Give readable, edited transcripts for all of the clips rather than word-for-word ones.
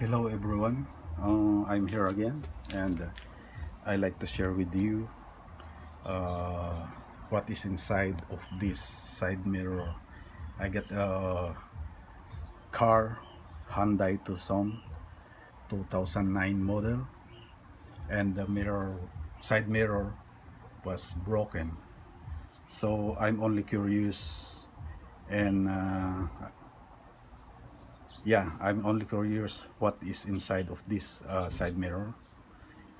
Hello everyone, I'm here again, and I like to share with you uh, what is inside of this side mirror. I get a car, Hyundai Tucson 2009 model, and the side mirror was broken. So I'm only curious, and yeah, I'm only curious what is inside of this side mirror,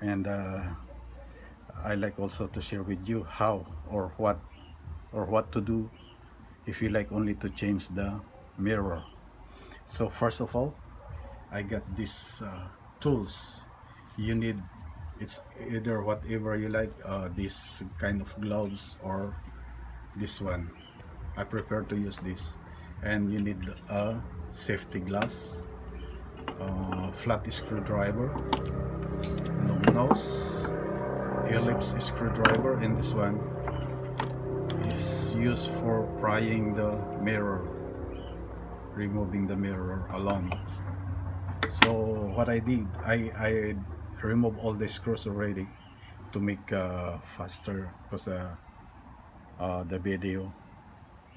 and I like also to share with you how or what to do if you like only to change the mirror. So first of all, I got these tools. You need, it's either whatever you like, this kind of gloves or this one. I prefer to use this. And you need a safety glass, flat screwdriver, long nose, Phillips screwdriver, and this one is used for prying the mirror, removing the mirror alone. So what I did, I removed all the screws already to make faster, because the video,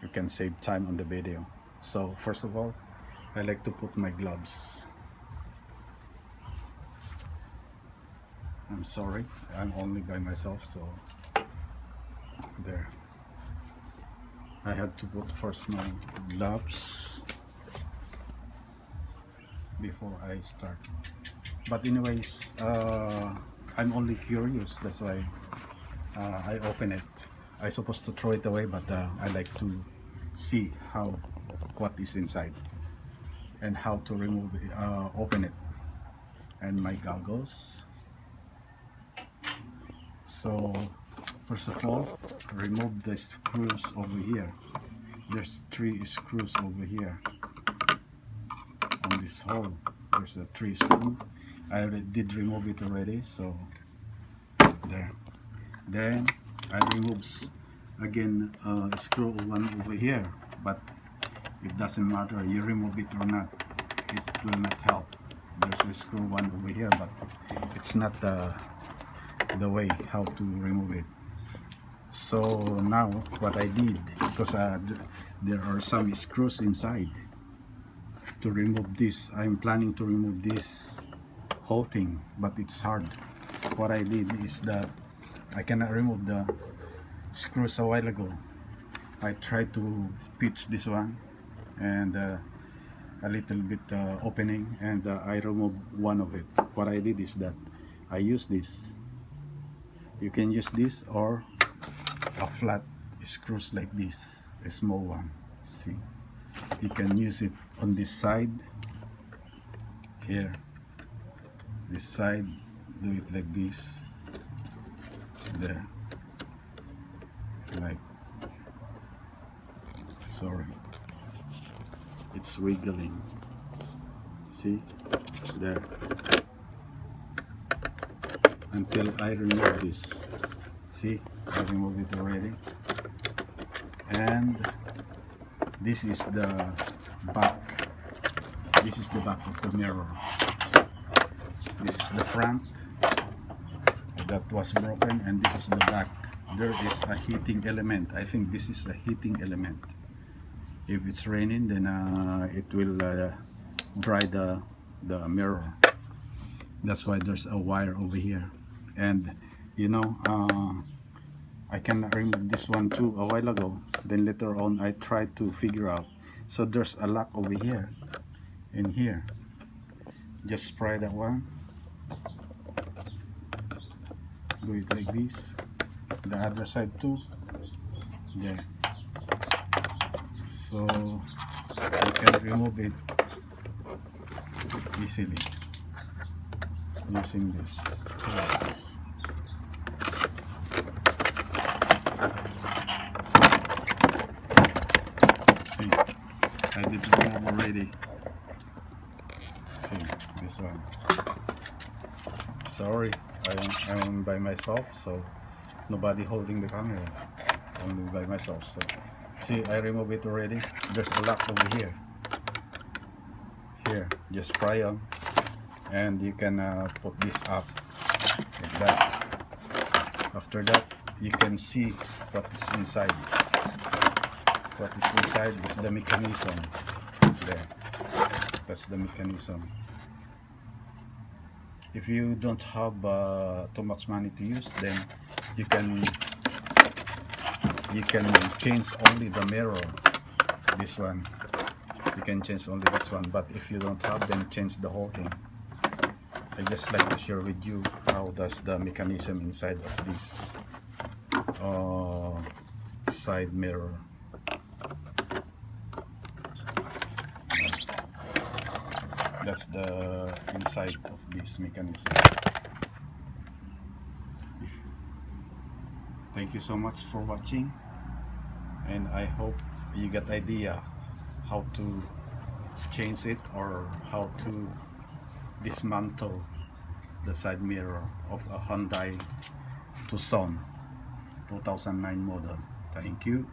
you can save time on the video. So first of all, I like to put my gloves. I'm sorry, I'm only by myself, so there. I had to put first my gloves before I start. But anyways, I'm only curious, that's why I open it. I supposed to throw it away, but I like to see what is inside and how to remove it, open it. And my goggles. So first of all, remove the screws over here. There's 3 screws over here on this hole. There's a 3 screw. I already did remove it already, so there. Then I remove again screw 1 over here, but it doesn't matter, you remove it or not, it will not help. There's a screw 1 over here, but it's not the way how to remove it. So now what I did, because there are some screws inside, to remove this, I'm planning to remove this whole thing, but it's hard. What I did is that I cannot remove the screws a while ago. I tried to pitch this one and a little bit opening, and I removed one of it. What I did is that I use this. You can use this or a flat screws like this, a small one. See, you can use it on this side here, this side, do it like this, there, like, sorry, it's wiggling, see, there, until I remove this. See, I remove it already. And this is the back. This is the back of the mirror. This is the front that was broken, and this is the back. There is a heating element. I think this is a heating element. If it's raining, then it will dry the mirror. That's why there's a wire over here. And you know, I can remove this one too a while ago. Then later on I tried to figure out. So there's a lock over here and here. Just spray that one. Do it like this. The other side too. There. So you can remove it easily using this tools. See, I did remove already. See, this one. Sorry, I'm by myself, so nobody holding the camera, only by myself. So see, I remove it already. There's a lock over here. Here, just spray on. and you can put this up like that. After that, you can see what is inside. What is inside is the mechanism. There, that's the mechanism. If you don't have too much money to use, then you can change only the mirror. This one, you can change only this one. But if you don't have, then change the whole thing. I just like to share with you how does the mechanism inside of this side mirror. That's the inside of this mechanism. Thank you so much for watching, and I hope you get idea how to change it or how to dismantle the side mirror of a Hyundai Tucson 2009 model. Thank you.